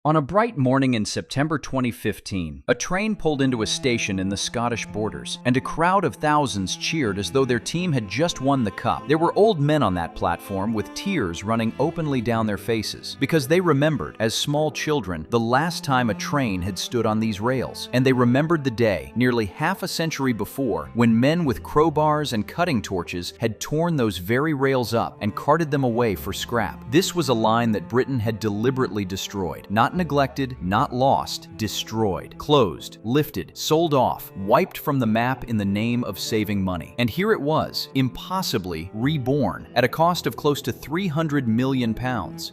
On a bright morning in September 2015, a train pulled into a station in the Scottish borders, and a crowd of thousands cheered as though their team had just won the cup. There were old men on that platform with tears running openly down their faces, because they remembered, as small children, the last time a train had stood on these rails. And they remembered the day, nearly half a century before, when men with crowbars and cutting torches had torn those very rails up and carted them away for scrap. This was a line that Britain had deliberately destroyed. Not neglected, not lost, destroyed, closed, lifted, sold off, wiped from the map in the name of saving money. And here it was, impossibly reborn, at a cost of close to £300 million.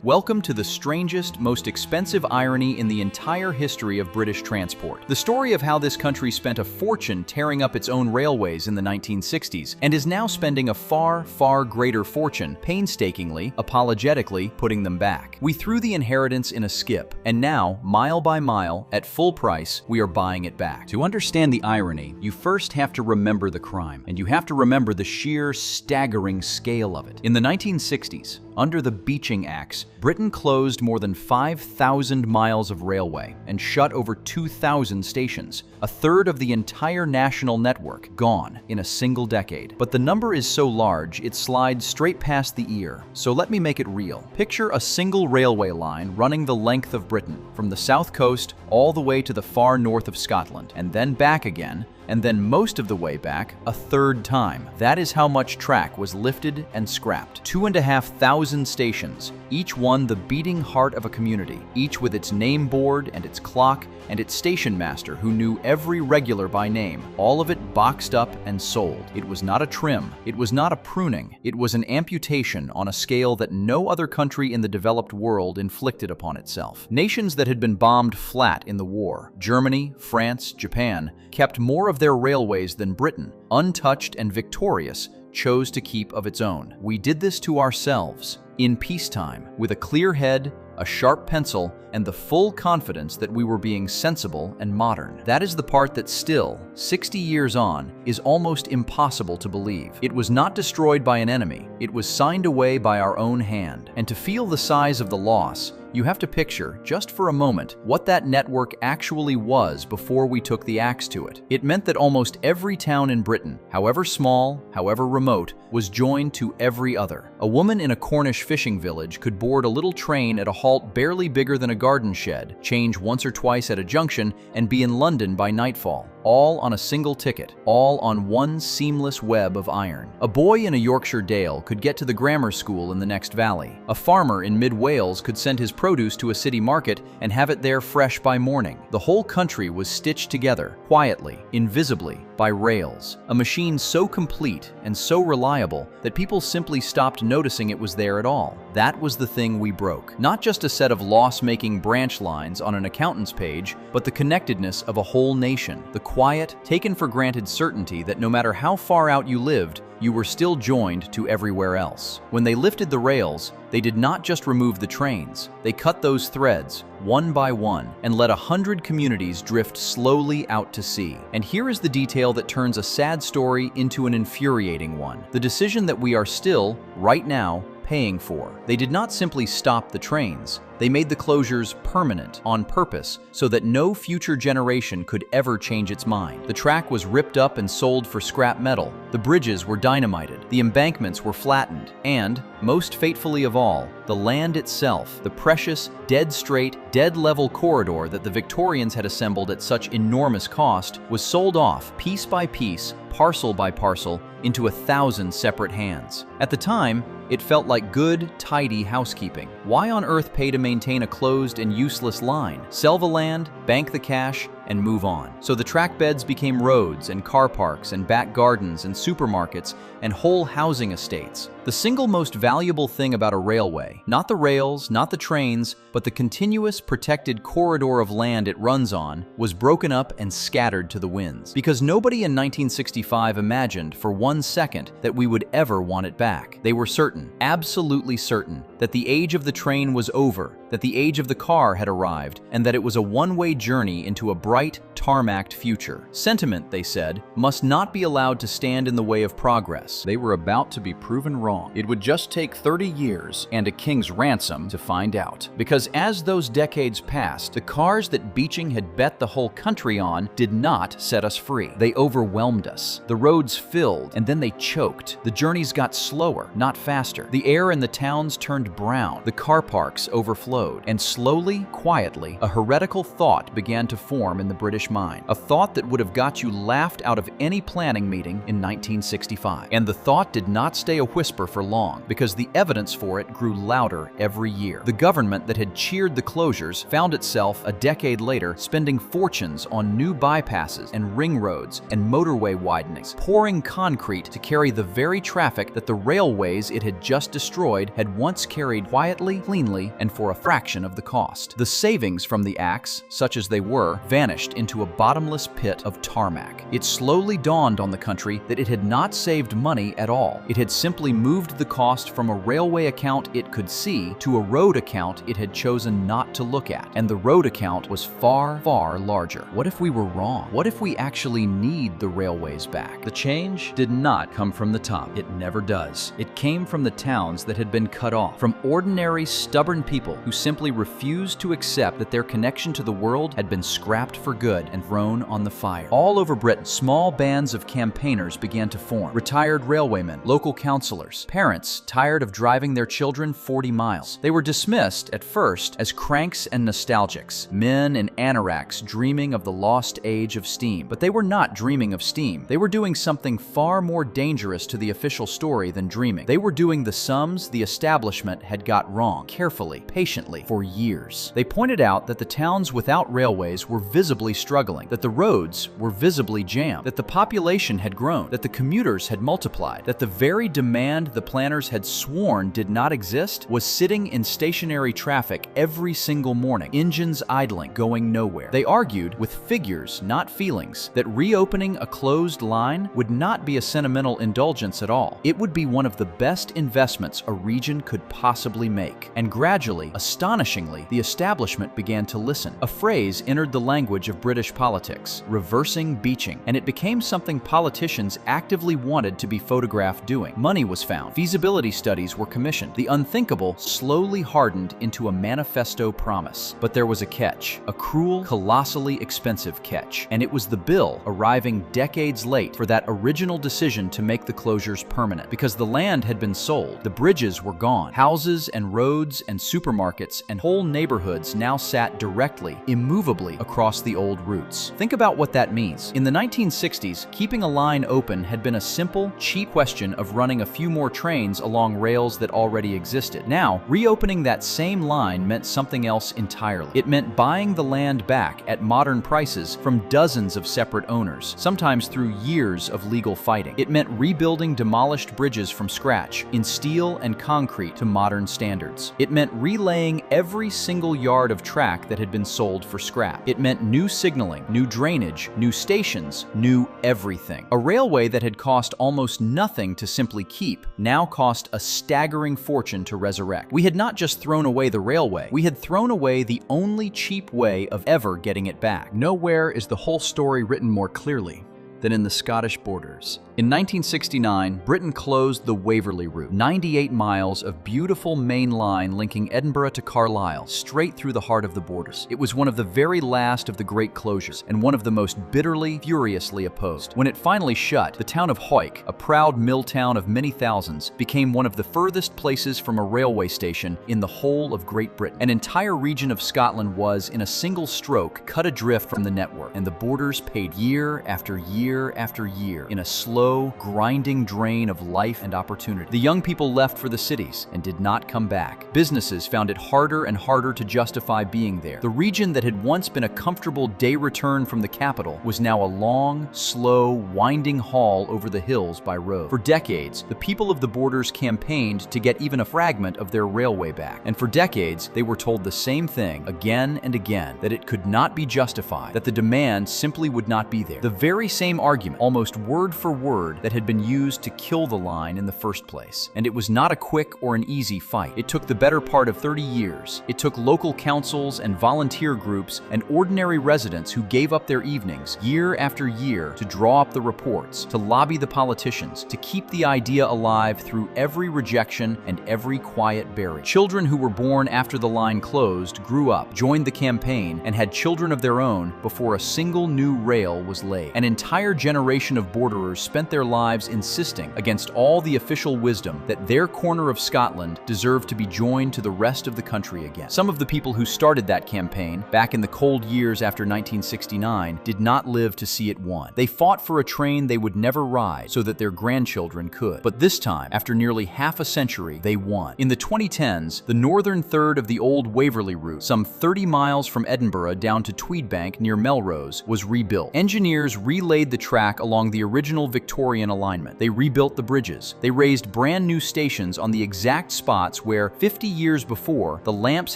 Welcome to the strangest, most expensive irony in the entire history of British transport. The story of how this country spent a fortune tearing up its own railways in the 1960s, and is now spending a far, far greater fortune, painstakingly, apologetically, putting them back. We threw the inheritance in a skip, and now, mile by mile, at full price, we are buying it back. To understand the irony, you first have to remember the crime, and you have to remember the sheer, staggering scale of it. In the 1960s, under the Beeching Axe, Britain closed more than 5,000 miles of railway and shut over 2,000 stations, a third of the entire national network gone in a single decade. But the number is so large, it slides straight past the ear. So let me make it real. Picture a single railway line running the length of Britain, from the south coast all the way to the far north of Scotland, and then back again, and then most of the way back a third time. That is how much track was lifted and scrapped. 2,500 stations, each one the beating heart of a community, each with its name board and its clock and its station master who knew every regular by name, all of it boxed up and sold. It was not a trim, it was not a pruning, it was an amputation on a scale that no other country in the developed world inflicted upon itself. Nations that had been bombed flat in the war, Germany, France, Japan, kept more of their railways than Britain, untouched and victorious, chose to keep of its own. We did this to ourselves, in peacetime, with a clear head, a sharp pencil, and the full confidence that we were being sensible and modern. That is the part that still, 60 years on, is almost impossible to believe. It was not destroyed by an enemy, it was signed away by our own hand. And to feel the size of the loss, you have to picture, just for a moment, what that network actually was before we took the axe to it. It meant that almost every town in Britain, however small, however remote, was joined to every other. A woman in a Cornish fishing village could board a little train at a halt barely bigger than a garden shed, change once or twice at a junction, and be in London by nightfall. All on a single ticket, all on one seamless web of iron. A boy in a Yorkshire dale could get to the grammar school in the next valley. A farmer in mid-Wales could send his produce to a city market and have it there fresh by morning. The whole country was stitched together, quietly, invisibly, by rails. A machine so complete and so reliable that people simply stopped noticing it was there at all. That was the thing we broke. Not just a set of loss-making branch lines on an accountant's page, but the connectedness of a whole nation. The quiet, taken-for-granted certainty that no matter how far out you lived, you were still joined to everywhere else. When they lifted the rails, they did not just remove the trains. They cut those threads, one by one, and let 100 communities drift slowly out to sea. And here is the detail that turns a sad story into an infuriating one. The decision that we are still, right now, paying for. They did not simply stop the trains. They made the closures permanent, on purpose, so that no future generation could ever change its mind. The track was ripped up and sold for scrap metal. The bridges were dynamited. The embankments were flattened. And, most fatefully of all, the land itself, the precious, dead-straight, dead-level corridor that the Victorians had assembled at such enormous cost, was sold off, piece by piece, parcel by parcel, into 1,000 separate hands. At the time, it felt like good, tidy housekeeping. Why on earth pay to maintain a closed and useless line? Sell the land, bank the cash, and move on. So the track beds became roads and car parks and back gardens and supermarkets and whole housing estates. The single most valuable thing about a railway, not the rails, not the trains, but the continuous protected corridor of land it runs on, was broken up and scattered to the winds. Because nobody in 1965 imagined for 1 second that we would ever want it back. They were certain, absolutely certain, that the age of the train was over, that the age of the car had arrived, and that it was a one-way journey into a bright bright, tarmacked future. Sentiment, they said, must not be allowed to stand in the way of progress. They were about to be proven wrong. It would just take 30 years and a king's ransom to find out. Because as those decades passed, the cars that Beeching had bet the whole country on did not set us free. They overwhelmed us. The roads filled, and then they choked. The journeys got slower, not faster. The air in the towns turned brown. The car parks overflowed. And slowly, quietly, a heretical thought began to form in the British mind. A thought that would have got you laughed out of any planning meeting in 1965. And the thought did not stay a whisper for long, because the evidence for it grew louder every year. The government that had cheered the closures found itself a decade later spending fortunes on new bypasses and ring roads and motorway widenings, pouring concrete to carry the very traffic that the railways it had just destroyed had once carried quietly, cleanly, and for a fraction of the cost. The savings from the acts, such as they were, vanished into a bottomless pit of tarmac. It slowly dawned on the country that it had not saved money at all. It had simply moved the cost from a railway account it could see to a road account it had chosen not to look at. And the road account was far, far larger. What if we were wrong? What if we actually need the railways back? The change did not come from the top. It never does. It came from the towns that had been cut off, from ordinary, stubborn people who simply refused to accept that their connection to the world had been scrapped for good and thrown on the fire. All over Britain, small bands of campaigners began to form. Retired railwaymen, local councillors, parents tired of driving their children 40 miles. They were dismissed at first as cranks and nostalgics, men in anoraks dreaming of the lost age of steam. But they were not dreaming of steam. They were doing something far more dangerous to the official story than dreaming. They were doing the sums the establishment had got wrong, carefully, patiently, for years. They pointed out that the towns without railways were visibly struggling, that the roads were visibly jammed, that the population had grown, that the commuters had multiplied, that the very demand the planners had sworn did not exist was sitting in stationary traffic every single morning, engines idling, going nowhere. They argued with figures, not feelings, that reopening a closed line would not be a sentimental indulgence at all. It would be one of the best investments a region could possibly make. And gradually, astonishingly, the establishment began to listen. A phrase entered the language of British politics, reversing Beeching, and it became something politicians actively wanted to be photographed doing. Money was found. Feasibility studies were commissioned. The unthinkable slowly hardened into a manifesto promise. But there was a catch, a cruel, colossally expensive catch, and it was the bill arriving decades late for that original decision to make the closures permanent. Because the land had been sold, the bridges were gone, houses and roads and supermarkets and whole neighborhoods now sat directly, immovably across the old routes. Think about what that means. In the 1960s, keeping a line open had been a simple, cheap question of running a few more trains along rails that already existed. Now, reopening that same line meant something else entirely. It meant buying the land back at modern prices from dozens of separate owners, sometimes through years of legal fighting. It meant rebuilding demolished bridges from scratch, in steel and concrete to modern standards. It meant relaying every single yard of track that had been sold for scrap. It meant new signaling, new drainage, new stations, new everything. A railway that had cost almost nothing to simply keep now cost a staggering fortune to resurrect. We had not just thrown away the railway, we had thrown away the only cheap way of ever getting it back. Nowhere is the whole story written more clearly than in the Scottish borders. In 1969, Britain closed the Waverley Route, 98 miles of beautiful main line linking Edinburgh to Carlisle, straight through the heart of the borders. It was one of the very last of the great closures, and one of the most bitterly, furiously opposed. When it finally shut, the town of Hawick, a proud mill town of many thousands, became one of the furthest places from a railway station in the whole of Great Britain. An entire region of Scotland was, in a single stroke, cut adrift from the network, and the borders paid year after year after year in a slow, grinding drain of life and opportunity. The young people left for the cities and did not come back. Businesses found it harder and harder to justify being there. The region that had once been a comfortable day return from the capital was now a long, slow, winding haul over the hills by road. For decades, the people of the borders campaigned to get even a fragment of their railway back. And for decades, they were told the same thing again and again, that it could not be justified, that the demand simply would not be there. The very same argument, almost word for word, that had been used to kill the line in the first place. And it was not a quick or an easy fight. It took the better part of 30 years. It took local councils and volunteer groups and ordinary residents who gave up their evenings year after year to draw up the reports, to lobby the politicians, to keep the idea alive through every rejection and every quiet burial. Children who were born after the line closed grew up, joined the campaign, and had children of their own before a single new rail was laid. An entire generation of borderers spent their lives insisting, against all the official wisdom, that their corner of Scotland deserved to be joined to the rest of the country again. Some of the people who started that campaign, back in the cold years after 1969, did not live to see it won. They fought for a train they would never ride so that their grandchildren could. But this time, after nearly half a century, they won. In the 2010s, the northern third of the old Waverley Route, some 30 miles from Edinburgh down to Tweedbank near Melrose, was rebuilt. Engineers relaid the track along the original Victorian alignment. They rebuilt the bridges. They raised brand new stations on the exact spots where 50 years before the lamps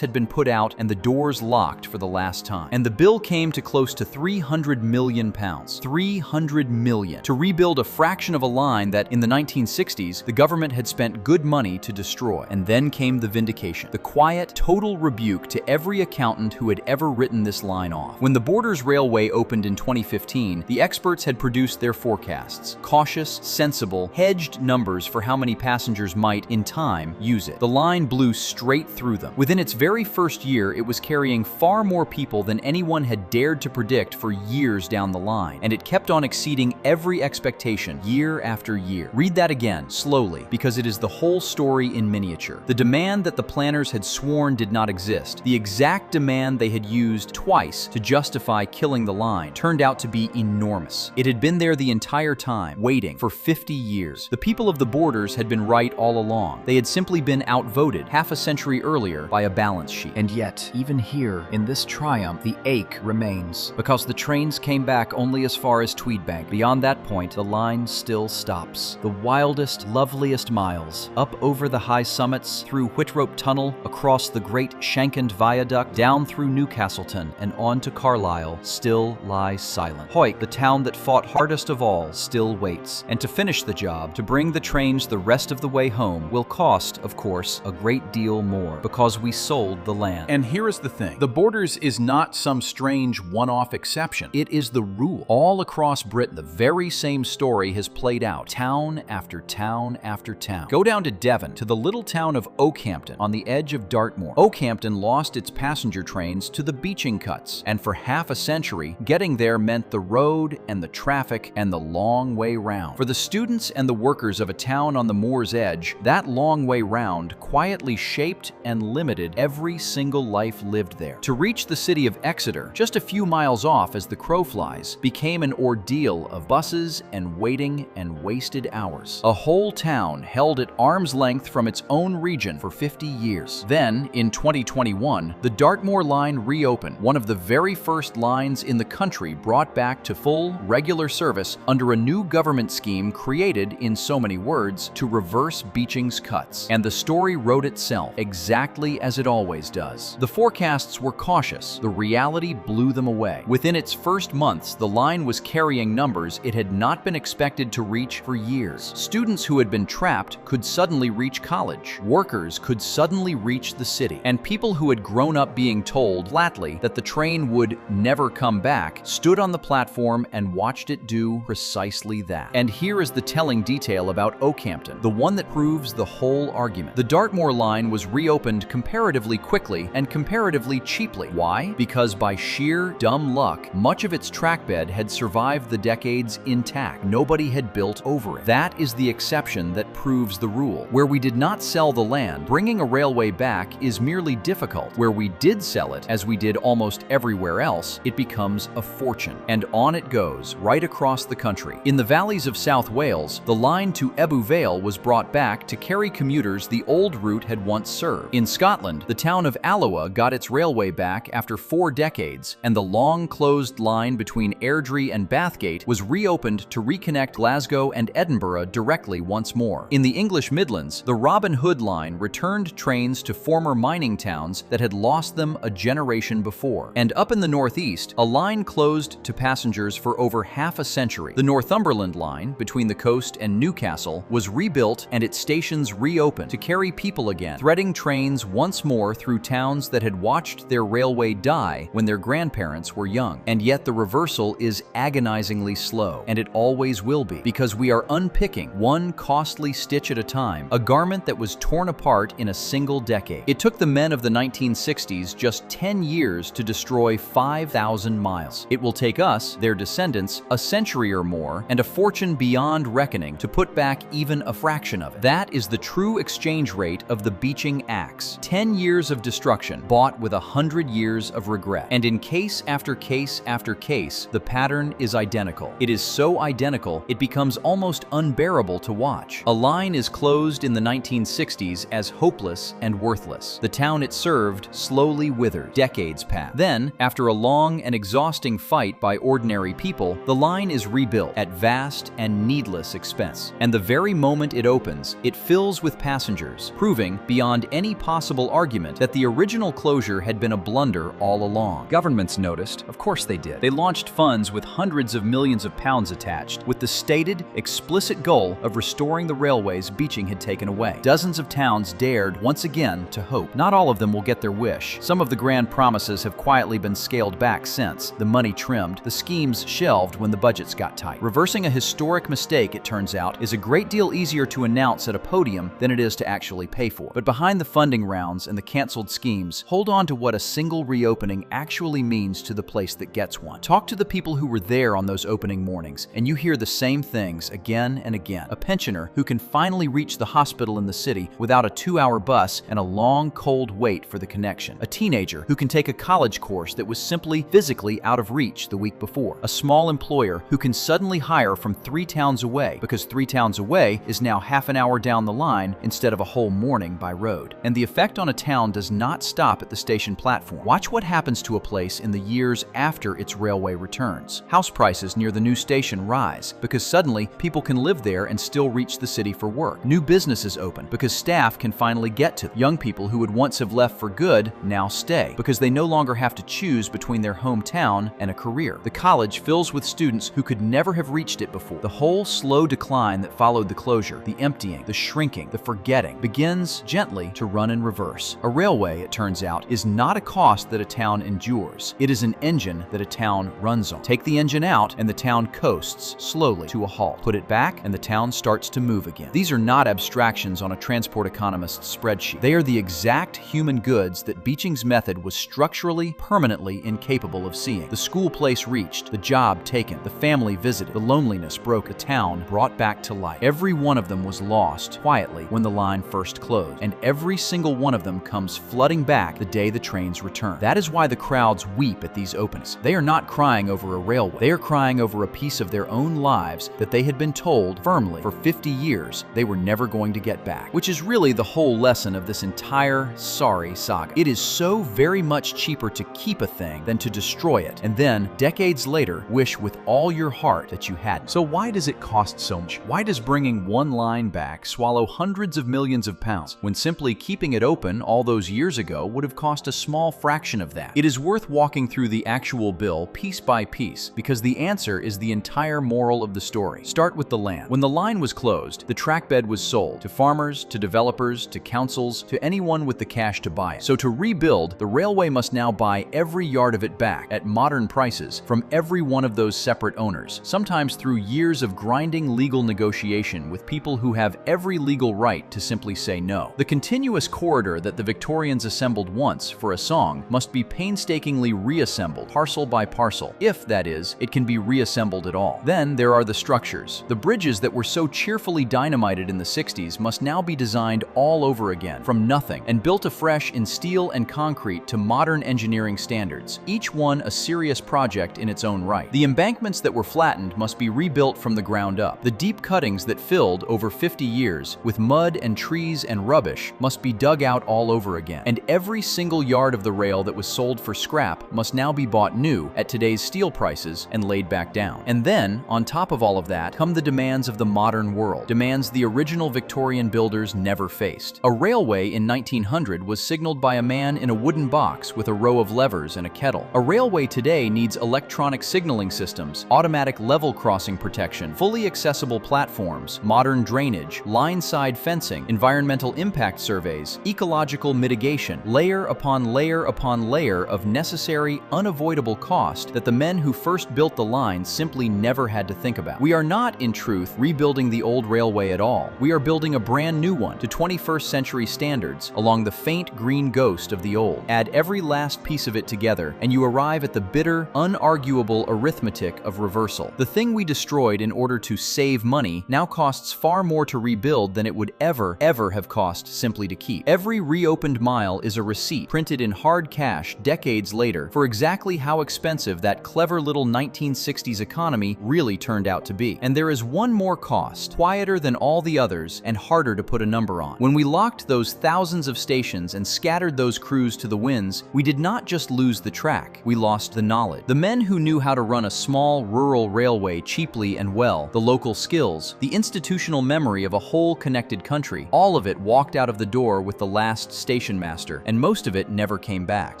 had been put out and the doors locked for the last time. And the bill came to close to £300 million. £300 million to rebuild a fraction of a line that in the 1960s the government had spent good money to destroy. And then came the vindication, the quiet, total rebuke to every accountant who had ever written this line off. When the Borders Railway opened in 2015, the experts had produced their forecasts, cautious, sensible, hedged numbers for how many passengers might, in time, use it. The line blew straight through them. Within its very first year, it was carrying far more people than anyone had dared to predict for years down the line, and it kept on exceeding every expectation year after year. Read that again, slowly, because it is the whole story in miniature. The demand that the planners had sworn did not exist, the exact demand they had used twice to justify killing the line, turned out to be enormous. It had been there the entire time, waiting for 50 years. The people of the Borders had been right all along. They had simply been outvoted half a century earlier by a balance sheet. And yet, even here, in this triumph, the ache remains, because the trains came back only as far as Tweedbank. Beyond that point, the line still stops. The wildest, loveliest miles, up over the high summits, through Whitrope Tunnel, across the great Shankend Viaduct, down through Newcastleton, and on to Carlisle, still lies silent. Hawick, the town that fought hardest of all, still waits. And to finish the job, to bring the trains the rest of the way home, will cost, of course, a great deal more, because we sold the land. And here is the thing. The Borders is not some strange one-off exception. It is the rule. All across Britain, the very same story has played out, town after town after town. Go down to Devon, to the little town of Okehampton, on the edge of Dartmoor. Okehampton lost its passenger trains to the Beeching cuts, and for half a century, getting there meant the road and the traffic and the long way round. For the students and the workers of a town on the moor's edge, that long way round quietly shaped and limited every single life lived there. To reach the city of Exeter, just a few miles off as the crow flies, became an ordeal of buses and waiting and wasted hours. A whole town held at arm's length from its own region for 50 years. Then, in 2021, the Dartmoor line reopened, one of the very first lines in the country brought back to full, regular service under a new government scheme created, in so many words, to reverse Beeching's cuts. And the story wrote itself, exactly as it always does. The forecasts were cautious. The reality blew them away. Within its first months, the line was carrying numbers it had not been expected to reach for years. Students who had been trapped could suddenly reach college. Workers could suddenly reach the city. And people who had grown up being told flatly that the train would never come back stood on the platform and watched it do precisely that. And here is the telling detail about Okehampton, the one that proves the whole argument. The Dartmoor line was reopened comparatively quickly and comparatively cheaply. Why? Because by sheer dumb luck, much of its trackbed had survived the decades intact. Nobody had built over it. That is the exception that proves the rule. Where we did not sell the land, bringing a railway back is merely difficult. Where we did sell it, as we did almost everywhere else, it becomes a fortune. And on it goes, right across the country. In the valleys of South Wales, the line to Ebbw Vale was brought back to carry commuters the old route had once served. In Scotland, the town of Alloa got its railway back after 4 decades, and the long-closed line between Airdrie and Bathgate was reopened to reconnect Glasgow and Edinburgh directly once more. In the English Midlands, the Robin Hood line returned trains to former mining towns that had lost them a generation before. And up in the northeast, a line closed to passengers for over half a century. The Northumberland Line, between the coast and Newcastle, was rebuilt and its stations reopened to carry people again, threading trains once more through towns that had watched their railway die when their grandparents were young. And yet the reversal is agonizingly slow, and it always will be, because we are unpicking one costly stitch at a time, a garment that was torn apart in a single decade. It took the men of the 1960s just 10 years to destroy 5,000 miles. It will take us, their descendants, a century or more, and a fortune beyond reckoning to put back even a fraction of it. That is the true exchange rate of the Beeching Axe. 10 years of destruction bought with 100 years of regret. And in case after case after case, the pattern is identical. It is so identical, it becomes almost unbearable to watch. A line is closed in the 1960s as hopeless and worthless. The town it served slowly withered. Decades pass. Then, after a long and exhausting fight by ordinary people, the line is rebuilt at vast and needless expense. And the very moment it opens, it fills with passengers, proving beyond any possible argument that the original closure had been a blunder all along. Governments noticed, of course they did. They launched funds with hundreds of millions of pounds attached, with the stated, explicit goal of restoring the railways Beeching had taken away. Dozens of towns dared once again to hope. Not all of them will get their wish. Some of the grand promises have quietly been scaled back since, the money trimmed, the schemes shelved when the budgets got tight. Reversing a historic mistake, it turns out, is a great deal easier to announce at a podium than it is to actually pay for. But behind the funding rounds and the canceled schemes, hold on to what a single reopening actually means to the place that gets one. Talk to the people who were there on those opening mornings, and you hear the same things again and again. A pensioner who can finally reach the hospital in the city without a 2-hour bus and a long, cold wait for the connection. A teenager who can take a college course that was simply physically out of reach the week before. A small employer who can suddenly hire from 3 towns away, because 3 towns away is now half an hour down the line instead of a whole morning by road. And the effect on a town does not stop at the station platform. Watch what happens to a place in the years after its railway returns. House prices near the new station rise, because suddenly people can live there and still reach the city for work. New businesses open, because staff can finally get to them. Young people who would once have left for good now stay, because they no longer have to choose between their hometown and a career. The college fills with students who could never have reached it before. The whole slow decline that followed the closure, the emptying, the shrinking, the forgetting, begins gently to run in reverse. A railway, it turns out, is not a cost that a town endures. It is an engine that a town runs on. Take the engine out and the town coasts slowly to a halt. Put it back and the town starts to move again. These are not abstractions on a transport economist's spreadsheet. They are the exact human goods that Beeching's method was structurally, permanently incapable of seeing. The school place reached, the job taken, the family visited, the loneliness broke, a town brought back to life. Every one of them was lost quietly when the line first closed, and every single one of them comes flooding back the day the trains return. That is why the crowds weep at these openings. They are not crying over a railway. They are crying over a piece of their own lives that they had been told firmly for 50 years they were never going to get back. Which is really the whole lesson of this entire sorry saga. It is so very much cheaper to keep a thing than to destroy it, and then, decades later, wish with all your heart that you hadn't. So why does it cost so much? Why does bringing one line back swallow hundreds of millions of pounds, when simply keeping it open all those years ago would have cost a small fraction of that? It is worth walking through the actual bill piece by piece, because the answer is the entire moral of the story. Start with the land. When the line was closed, the trackbed was sold to farmers, to developers, to councils, to anyone with the cash to buy it. So to rebuild, the railway must now buy every yard of it back at modern prices from every one of those separate owners, sometimes through years of grinding legal negotiation with people who have every legal right to simply say no. The continuous corridor that the Victorians assembled once for a song must be painstakingly reassembled, parcel by parcel, if, that is, it can be reassembled at all. Then there are the structures. The bridges that were so cheerfully dynamited in the 60s must now be designed all over again, from nothing, and built afresh in steel and concrete to modern engineering standards, each one a serious project in its own right. The embankments that were flattened must be rebuilt from the ground up. The deep cuttings that filled over 50 years with mud and trees and rubbish must be dug out all over again. And every single yard of the rail that was sold for scrap must now be bought new at today's steel prices and laid back down. And then, on top of all of that, come the demands of the modern world, demands the original Victorian builders never faced. A railway in 1900 was signaled by a man in a wooden box with a row of levers and a kettle. A railway today needs electronic signaling systems systems, automatic level crossing protection, fully accessible platforms, modern drainage, line-side fencing, environmental impact surveys, ecological mitigation, layer upon layer upon layer of necessary, unavoidable cost that the men who first built the line simply never had to think about. We are not, in truth, rebuilding the old railway at all. We are building a brand new one to 21st century standards along the faint green ghost of the old. Add every last piece of it together, and you arrive at the bitter, unarguable arithmetic of reversal. The thing we destroyed in order to save money now costs far more to rebuild than it would ever have cost simply to keep. Every reopened mile is a receipt printed in hard cash decades later for exactly how expensive that clever little 1960s economy really turned out to be. And there is one more cost, quieter than all the others and harder to put a number on. When we locked those thousands of stations and scattered those crews to the winds, we did not just lose the track, we lost the knowledge. The men who knew how to run a small rural railway cheaply and well, the local skills, the institutional memory of a whole connected country, all of it walked out of the door with the last station master, and most of it never came back.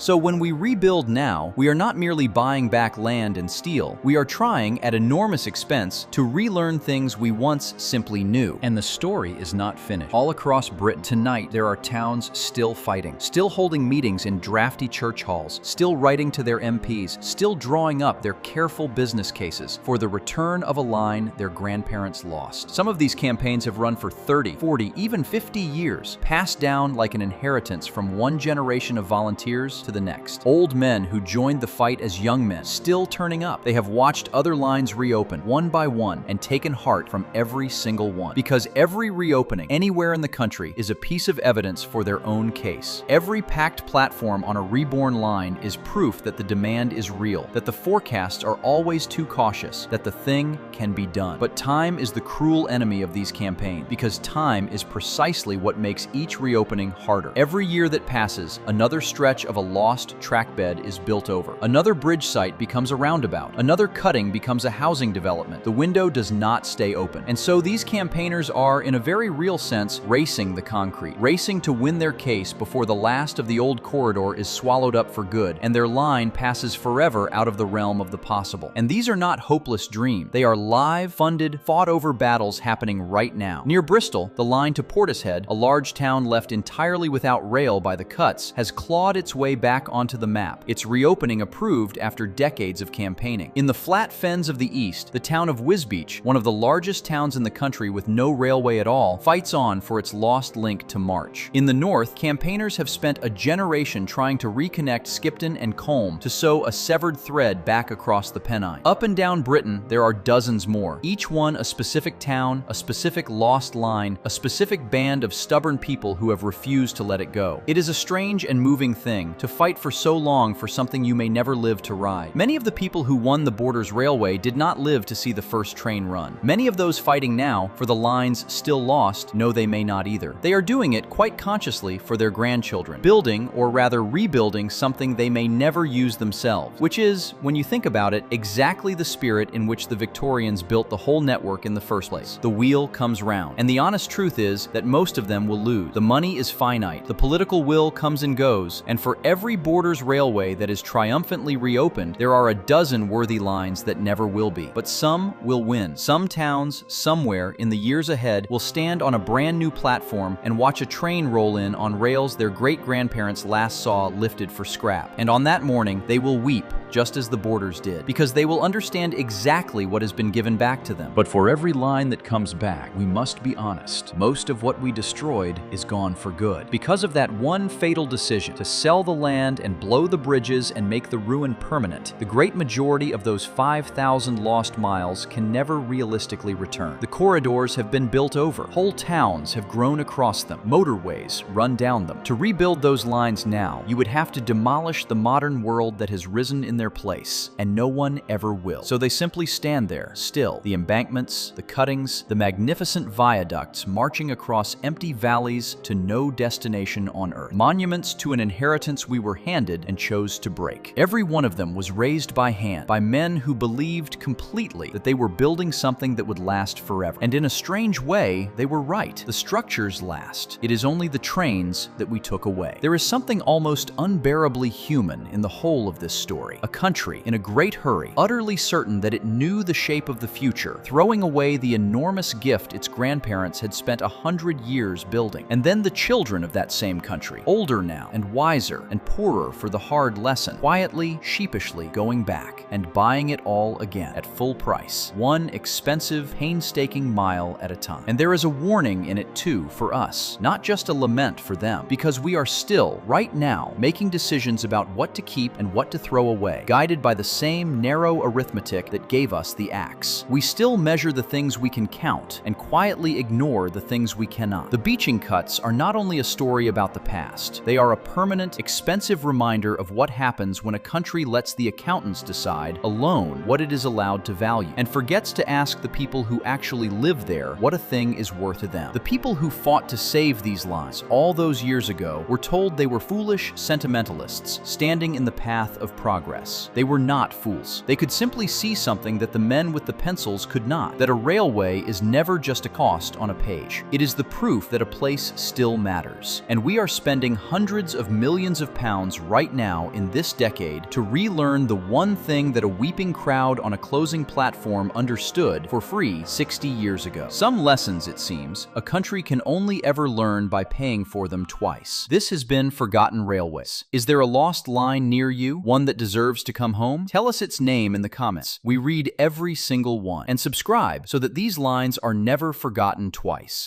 So when we rebuild now, we are not merely buying back land and steel, we are trying at enormous expense to relearn things we once simply knew. And the story is not finished. All across Britain tonight, there are towns still fighting, still holding meetings in drafty church halls, still writing to their MPs, still drawing up their careful business cases for the return of a line their grandparents lost. Some of these campaigns have run for 30, 40, even 50 years, passed down like an inheritance from one generation of volunteers to the next. Old men who joined the fight as young men, still turning up. They have watched other lines reopen, one by one, and taken heart from every single one. Because every reopening, anywhere in the country, is a piece of evidence for their own case. Every packed platform on a reborn line is proof that the demand is real, that the forecasts are always too cautious, that the thing can be done. But time is the cruel enemy of these campaigns, because time is precisely what makes each reopening harder. Every year that passes, another stretch of a lost track bed is built over. Another bridge site becomes a roundabout. Another cutting becomes a housing development. The window does not stay open. And so these campaigners are, in a very real sense, racing the concrete, racing to win their case before the last of the old corridor is swallowed up for good, and their line passes forever out of the realm of the possible. And these are not hopeless dreams. They are live, funded, fought-over battles happening right now. Near Bristol, the line to Portishead, a large town left entirely without rail by the cuts, has clawed its way back onto the map, its reopening approved after decades of campaigning. In the flat fens of the east, the town of Wisbech, one of the largest towns in the country with no railway at all, fights on for its lost link to March. In the north, campaigners have spent a generation trying to reconnect Skipton and Colne to sew a severed thread back across the Pennine. Up and down Britain, there are dozens more, each one a specific town, a specific lost line, a specific band of stubborn people who have refused to let it go. It is a strange and moving thing to fight for so long for something you may never live to ride. Many of the people who won the Borders Railway did not live to see the first train run. Many of those fighting now for the lines still lost know they may not either. They are doing it quite consciously for their grandchildren, building, or rather rebuilding, something they may never use themselves, which is, when you think about it, exactly the spirit in which the Victorians built the whole network in the first place. The wheel comes round, and the honest truth is that most of them will lose. The money is finite, the political will comes and goes, and for every Borders Railway that is triumphantly reopened, there are a dozen worthy lines that never will be. But some will win. Some towns, somewhere in the years ahead, will stand on a brand new platform and watch a train roll in on rails their great-grandparents last saw lifted for scrap. And on that morning, they will weep, just as the Borders did, because they will understand exactly what has been given back to them. But for every line that comes back, we must be honest. Most of what we destroyed is gone for good. Because of that one fatal decision to sell the land and blow the bridges and make the ruin permanent, the great majority of those 5,000 lost miles can never realistically return. The corridors have been built over. Whole towns have grown across them. Motorways run down them. To rebuild those lines now, you would have to demolish the modern world that has risen in their place, and no one ever will. So they simply stand there, still. The embankments, the cuttings, the magnificent viaducts marching across empty valleys to no destination on earth. Monuments to an inheritance we were handed and chose to break. Every one of them was raised by hand, by men who believed completely that they were building something that would last forever. And in a strange way, they were right. The structures last. It is only the trains that we took away. There is something almost unbearably human in the whole of this story. A country in a great hurry, utterly certain that it knew the shape of the future, throwing away the enormous gift its grandparents had spent 100 years building. And then the children of that same country, older now and wiser and poorer for the hard lesson, quietly, sheepishly going back and buying it all again at full price, one expensive, painstaking mile at a time. And there is a warning in it too for us, not just a lament for them, because we are still, right now, making decisions about what to keep and what to throw away, guided by the same narrow arithmetic that gave us the axe. We still measure the things we can count and quietly ignore the things we cannot. The beaching cuts are not only a story about the past, they are a permanent, expensive reminder of what happens when a country lets the accountants decide alone what it is allowed to value, and forgets to ask the people who actually live there what a thing is worth to them. The people who fought to save these lines all those years ago were told they were foolish sentimentalists standing in the path of progress. They were not fools. They could simply see something that the men with the pencils could not, that a railway is never just a cost on a page. It is the proof that a place still matters. And we are spending hundreds of millions of pounds right now in this decade to relearn the one thing that a weeping crowd on a closing platform understood for free 60 years ago. Some lessons, it seems, a country can only ever learn by paying for them twice. This has been Forgotten Railways. Is there a lost line near you? One that deserves to come home? Tell us its name in the comments. We read every single one. And subscribe so that these lines are never forgotten twice.